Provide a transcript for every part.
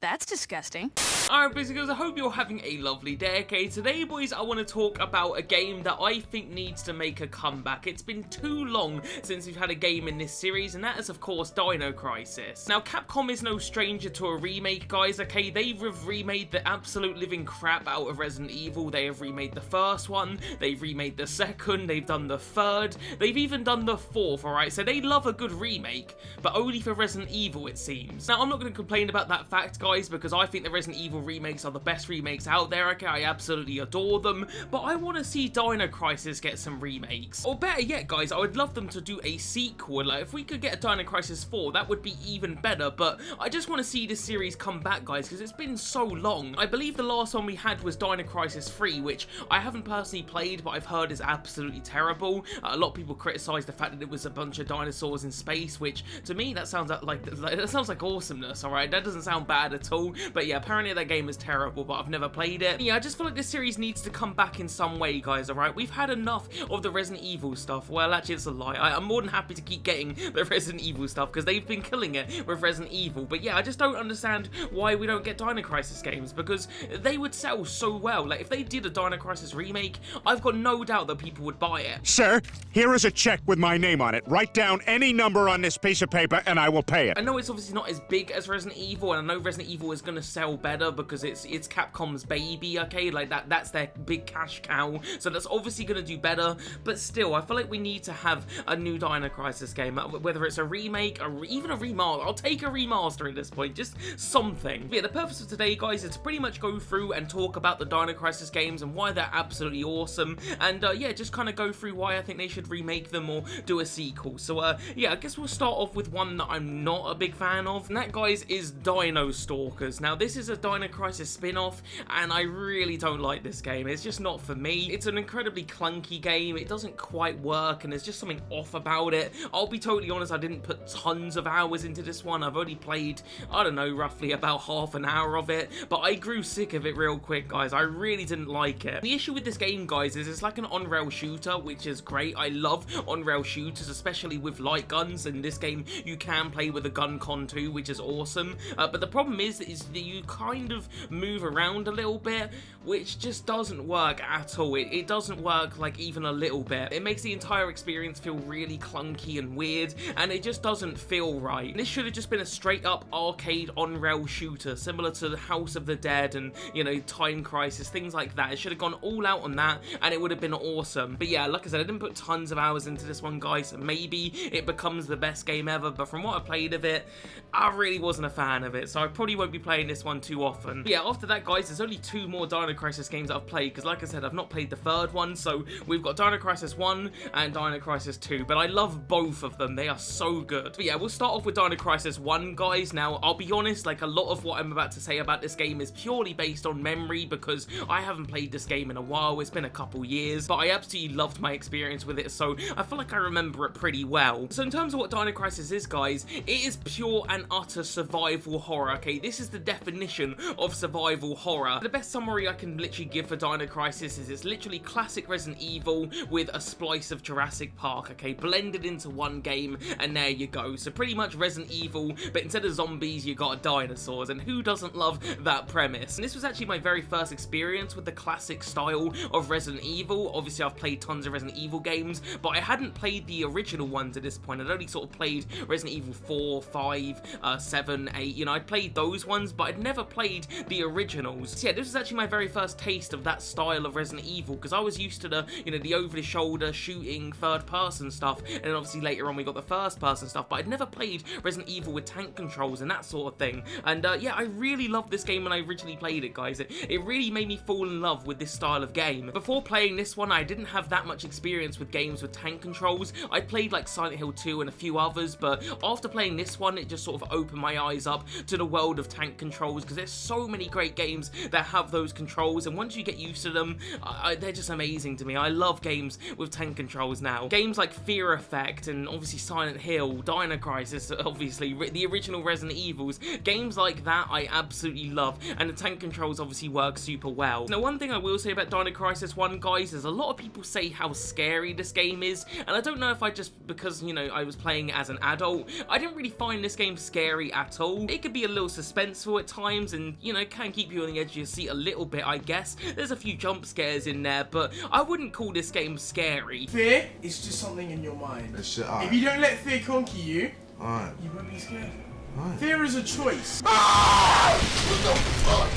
That's disgusting. Alright, basically, guys, I hope you're having a lovely day. Okay, today, boys, I want to talk about a game that I think needs to make a comeback. It's been too long since we've had a game in this series, and that is, of course, Dino Crisis. Now, Capcom is no stranger to a remake, guys, okay? They've remade the absolute living crap out of Resident Evil. They have remade the first one, they've remade the second, they've done the third, they've even done the fourth, alright? So they love a good remake, but only for Resident Evil, it seems. Now, I'm not going to complain about that fact, guys, because I think the Resident Evil remakes are the best remakes out there, okay? I absolutely adore them, but I want to see Dino Crisis get some remakes. Or better yet, guys, I would love them to do a sequel. Like, if we could get a Dino Crisis 4, that would be even better, but I just want to see this series come back, guys, because it's been so long. I believe the last one we had was Dino Crisis 3, which I haven't personally played, but I've heard is absolutely terrible. A lot of people criticise the fact that it was a bunch of dinosaurs in space, which, to me, that sounds like awesomeness, alright? That doesn't sound bad at all, but yeah, apparently that game is terrible, but I've never played it. Yeah, I just feel like this series needs to come back in some way, guys, alright? We've had enough of the Resident Evil stuff. Well, actually, it's a lie. I'm more than happy to keep getting the Resident Evil stuff, because they've been killing it with Resident Evil, but yeah, I just don't understand why we don't get Dino Crisis games, because they would sell so well. Like, if they did a Dino Crisis remake, I've got no doubt that people would buy it. Sir, here is a check with my name on it. Write down any number on this piece of paper, and I will pay it. I know it's obviously not as big as Resident Evil, and I know Resident Evil is going to sell better because it's Capcom's baby, okay? Like, that's their big cash cow, so that's obviously going to do better, but still, I feel like we need to have a new Dino Crisis game, whether it's a remake, even a remaster. I'll take a remaster at this point, just something. But yeah, the purpose of today, guys, is to pretty much go through and talk about the Dino Crisis games and why they're absolutely awesome, and yeah, just kind of go through why I think they should remake them or do a sequel. So yeah, I guess we'll start off with one that I'm not a big fan of, and that, guys, is Dino Stalkers. Now, this is a Dino Crisis spin-off, and I really don't like this game. It's just not for me. It's an incredibly clunky game. It doesn't quite work, and there's just something off about it. I'll be totally honest, I didn't put tons of hours into this one. I've only played, I don't know, roughly about half an hour of it, but I grew sick of it real quick, guys. I really didn't like it. The issue with this game, guys, is it's like an on-rail shooter, which is great. I love on-rail shooters, especially with light guns. In this game, you can play with a gun con too, which is awesome. But the problem is that you kind of move around a little bit, which just doesn't work at all. It doesn't work, like, even a little bit. It makes the entire experience feel really clunky and weird, and it just doesn't feel right. This should have just been a straight-up arcade on-rail shooter, similar to the House of the Dead and, you know, Time Crisis, things like that. It should have gone all out on that, and it would have been awesome. But yeah, like I said, I didn't put tons of hours into this one, guys. Maybe it becomes the best game ever, but from what I played of it, I really wasn't a fan of it, so I probably won't be playing this one too often. But yeah, after that, guys, there's only 2 more Dino Crisis games that I've played, because like I said, I've not played the third one, so we've got Dino Crisis 1 and Dino Crisis 2, but I love both of them. They are so good. But yeah, we'll start off with Dino Crisis 1, guys. Now, I'll be honest, like, a lot of what I'm about to say about this game is purely based on memory, because I haven't played this game in a while. It's been a couple years, but I absolutely loved my experience with it, so I feel like I remember it pretty well. So in terms of what Dino Crisis is, guys, it is pure and utter survival horror, okay? This is the definition of survival horror. The best summary I can literally give for Dino Crisis is it's literally classic Resident Evil with a splice of Jurassic Park, okay? Blended into one game, and there you go. So pretty much Resident Evil, but instead of zombies, you got dinosaurs, and who doesn't love that premise? And this was actually my very first experience with the classic style of Resident Evil. Obviously, I've played tons of Resident Evil games, but I hadn't played the original ones at this point. I'd only sort of played Resident Evil 4, 5, 7, 8, you know, I'd played those ones, but I'd never played the originals. So yeah, this was actually my very first taste of that style of Resident Evil, because I was used to the, you know, the over-the-shoulder shooting third-person stuff, and then obviously later on we got the first-person stuff, but I'd never played Resident Evil with tank controls and that sort of thing. And yeah, I really loved this game when I originally played it, guys. It really made me fall in love with this style of game. Before playing this one, I didn't have that much experience with games with tank controls. I played like Silent Hill 2 and a few others, but after playing this one, it just sort of opened my eyes up to the world of tank controls, because there's so many great games that have those controls, and once you get used to them, they're just amazing to me. I love games with tank controls now. Games like Fear Effect and obviously Silent Hill, Dino Crisis, obviously the original Resident Evils, games like that I absolutely love, and the tank controls obviously work super well. Now, one thing I will say about Dino Crisis 1, guys, is a lot of people say how scary this game is, and I don't know if I just, because, you know, I was playing as an adult, I didn't really find this game scary at all. It could be a little suspenseful at times, and, you know, can keep you on the edge of your seat a little bit, I guess. There's a few jump scares in there, but I wouldn't call this game scary. Fear is just something in your mind. Shit, if you don't let fear conquer you, you won't be scared. Fear is a choice.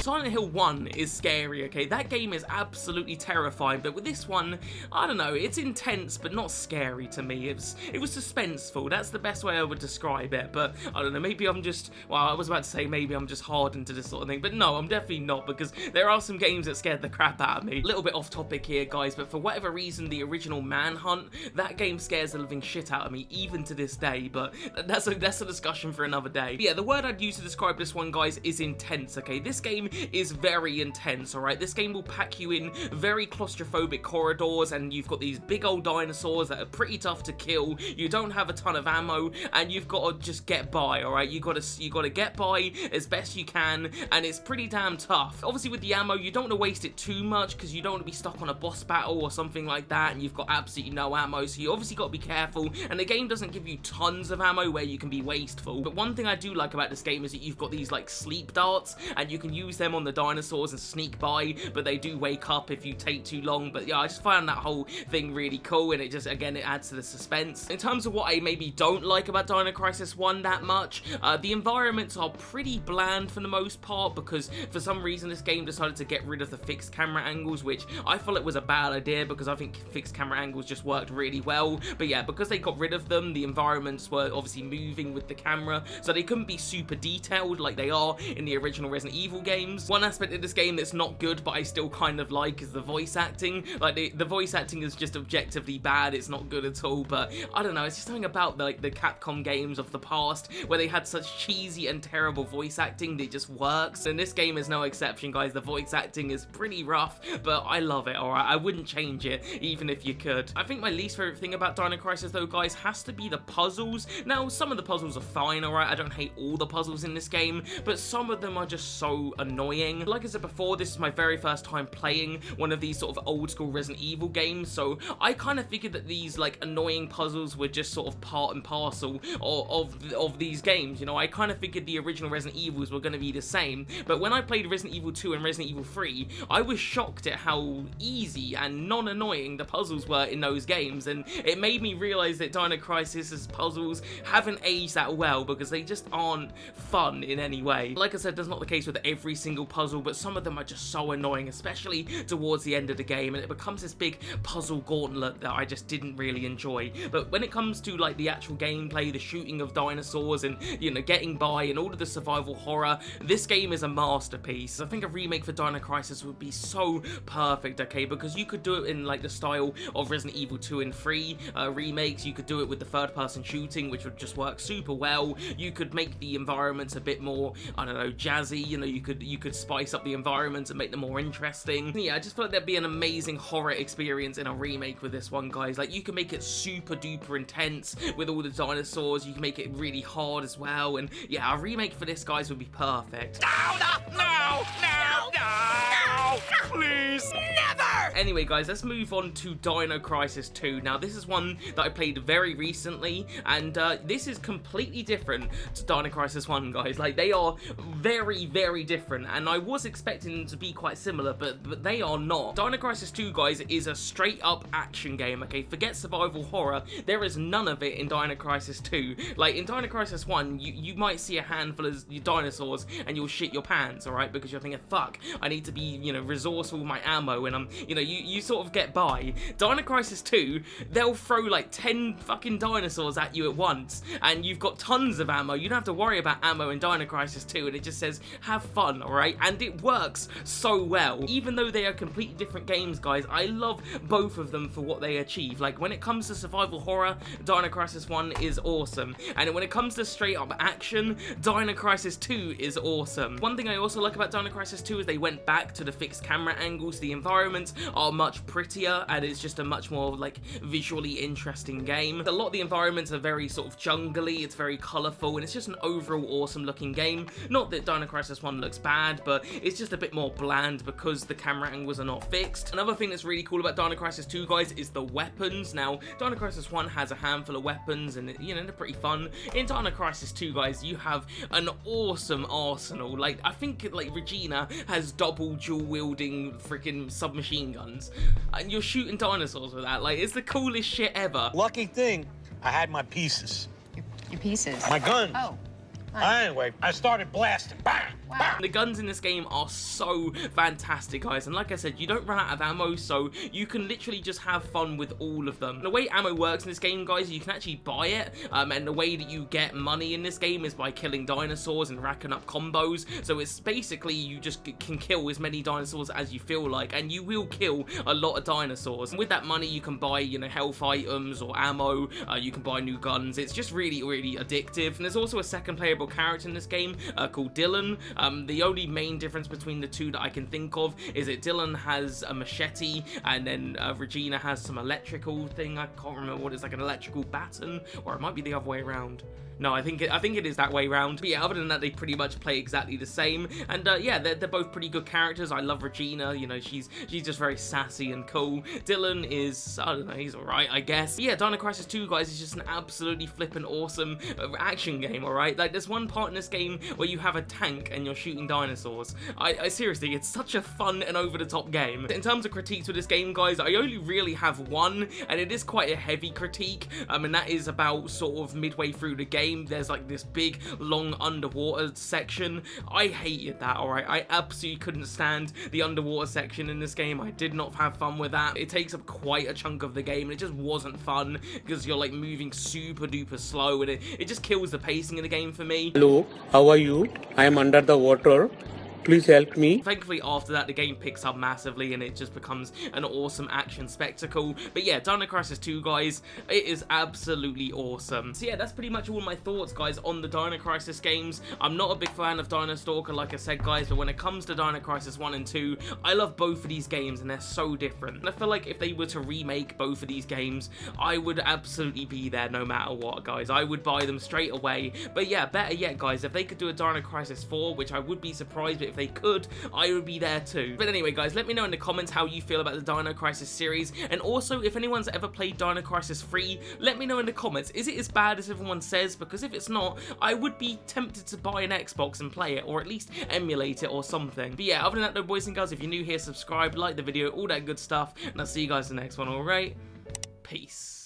Silent Hill 1 is scary, okay? That game is absolutely terrifying, but with this one, I don't know, it's intense, but not scary to me. It was suspenseful. That's the best way I would describe it, but I don't know, maybe I'm just, well, I was about to say maybe I'm just hardened to this sort of thing, but no, I'm definitely not, because there are some games that scared the crap out of me. A little bit off topic here, guys, but for whatever reason, the original Manhunt, that game scares the living shit out of me, even to this day, but that's a discussion for another day. But yeah, the word I'd use to describe this one, guys, is intense, okay? This game is very intense, alright? This game will pack you in very claustrophobic corridors, and you've got these big old dinosaurs that are pretty tough to kill. You don't have a ton of ammo, and you've got to just get by, alright? You gotta get by as best you can, and it's pretty damn tough. Obviously, with the ammo, you don't want to waste it too much, because you don't want to be stuck on a boss battle or something like that, and you've got absolutely no ammo, so you obviously got to be careful, and the game doesn't give you tons of ammo where you can be wasteful. But one thing I do like about this game is that you've got these like sleep darts, and you can use them on the dinosaurs and sneak by, but they do wake up if you take too long. But yeah, I just found that whole thing really cool, and it just, again, it adds to the suspense. In terms of what I maybe don't like about Dino Crisis 1 that much, the environments are pretty bland for the most part, because for some reason this game decided to get rid of the fixed camera angles, which I felt it was a bad idea, because I think fixed camera angles just worked really well. But yeah, because they got rid of them, the environments were obviously moving with the camera, so they couldn't be super detailed like they are in the original Resident Evil games. One aspect of this game that's not good, but I still kind of like, is the voice acting. Like, the voice acting is just objectively bad. It's not good at all, but I don't know, it's just something about the Capcom games of the past where they had such cheesy and terrible voice acting that just works, and this game is no exception, guys. The voice acting is pretty rough, but I love it, alright? I wouldn't change it, even if you could. I think my least favorite thing about Dino Crisis, though, guys, has to be the puzzles. Now, some of the puzzles are fine, alright? I don't hate all the puzzles in this game, but some of them are just so annoying. Like I said before, this is my very first time playing one of these sort of old school Resident Evil games, so I kind of figured that these like annoying puzzles were just sort of part and parcel of these games, you know? I kind of figured the original Resident Evils were going to be the same, but when I played Resident Evil 2 and Resident Evil 3, I was shocked at how easy and non-annoying the puzzles were in those games, and it made me realize that Dino Crisis's puzzles haven't aged that well, because they just aren't fun in any way. Like I said, that's not the case with every single puzzle, but some of them are just so annoying, especially towards the end of the game, and it becomes this big puzzle gauntlet that I just didn't really enjoy. But when it comes to like the actual gameplay, the shooting of dinosaurs, and, you know, getting by, and all of the survival horror, this game is a masterpiece. I think a remake for Dino Crisis would be so perfect, okay, because you could do it in like the style of Resident Evil 2 and 3 remakes. You could do it with the third-person shooting, which would just work super well. You could make the environments a bit more, I don't know, jazzy, you know, you could spice up the environments and make them more interesting. Yeah, I just feel like there'd be an amazing horror experience in a remake with this one, guys. Like, you can make it super duper intense with all the dinosaurs, you can make it really hard as well, and yeah, a remake for this, guys, would be perfect. No! Please! Never! Anyway, guys, let's move on to Dino Crisis 2. Now, this is one that I played very recently, and this is completely different to Dino Crisis 1, guys. Like, they are very, very different, and I was expecting them to be quite similar, but they are not. Dino Crisis 2, guys, is a straight-up action game, okay? Forget survival horror. There is none of it in Dino Crisis 2. Like, in Dino Crisis 1, you might see a handful of dinosaurs, and you'll shit your pants, alright? Because you're thinking, fuck, I need to be, you know, resourceful with my ammo, and you sort of get by. Dino Crisis 2, they'll throw like 10 fucking dinosaurs at you at once, and you've got tons of ammo. You don't have to worry about ammo in Dino Crisis 2, and it just says, have fun, alright? And it works so well. Even though they are completely different games, guys, I love both of them for what they achieve. Like, when it comes to survival horror, Dino Crisis 1 is awesome, and when it comes to straight up action, Dino Crisis 2 is awesome. One thing I also like about Dino Crisis 2 is they went back to the fixed camera angles. The environments are much prettier, and it's just a much more like visually interesting game. A lot of the environments are very sort of jungly, it's very colourful, and it's just an overall awesome looking game. Not that Dino Crisis 1 looks bad, but it's just a bit more bland because the camera angles are not fixed. Another thing that's really cool about Dino Crisis 2, guys, is the weapons. Now, Dino Crisis 1 has a handful of weapons, and you know, they're pretty fun. In Dino Crisis 2, guys, you have an awesome arsenal. Like, I think like Regina has double dual wielding freaking submachine guns, and you're shooting dinosaurs with that. Like, it's the coolest shit ever. Lucky thing, I had my pieces. Your pieces? My gun. Oh. Anyway, I started blasting. Bang! Wow. Bang! The guns in this game are so fantastic, guys, and like I said, you don't run out of ammo, so you can literally just have fun with all of them. The way ammo works in this game, guys, you can actually buy it, and the way that you get money in this game is by killing dinosaurs and racking up combos. So it's basically you just can kill as many dinosaurs as you feel like, and you will kill a lot of dinosaurs. And with that money, you can buy, you know, health items or ammo, you can buy new guns. It's just really, really addictive. And there's also a second playable character in this game called Dylan. The only main difference between the two that I can think of is that Dylan has a machete, and then Regina has some electrical thing. I can't remember what it's, like an electrical baton, or it might be the other way around. No, I think it is that way round. But yeah, other than that, they pretty much play exactly the same. And yeah, they're both pretty good characters. I love Regina. You know, she's just very sassy and cool. Dylan is, I don't know, he's alright, I guess. But yeah, Dino Crisis 2, guys, is just an absolutely flippin' awesome action game, alright? Like, there's one part in this game where you have a tank and you're shooting dinosaurs. I seriously, it's such a fun and over-the-top game. In terms of critiques with this game, guys, I only really have one, and it is quite a heavy critique, and that is about sort of midway through the game. There's like this big long underwater section. I hated that, alright? I absolutely couldn't stand the underwater section in this game. I did not have fun with that. It takes up quite a chunk of the game, and it just wasn't fun because you're like moving super duper slow, and it just kills the pacing of the game for me. Hello, how are you? I am under the water. Please help me. Thankfully, after that, the game picks up massively and it just becomes an awesome action spectacle. But yeah, Dino Crisis 2, guys, it is absolutely awesome. So yeah, that's pretty much all my thoughts, guys, on the Dino Crisis games. I'm not a big fan of Dino Stalker, like I said, guys, but when it comes to Dino Crisis 1 and 2, I love both of these games and they're so different. And I feel like if they were to remake both of these games, I would absolutely be there no matter what, guys. I would buy them straight away. But yeah, better yet, guys, if they could do a Dino Crisis 4, which I would be surprised, but if they could, I would be there too. But anyway, guys, let me know in the comments how you feel about the Dino Crisis series, and also if anyone's ever played Dino Crisis 3, let me know in the comments. Is it as bad as everyone says? Because if it's not, I would be tempted to buy an Xbox and play it, or at least emulate it or something. But yeah, other than that though, boys and girls, if you're new here, subscribe, like the video, all that good stuff, and I'll see you guys in the next one, alright? Peace.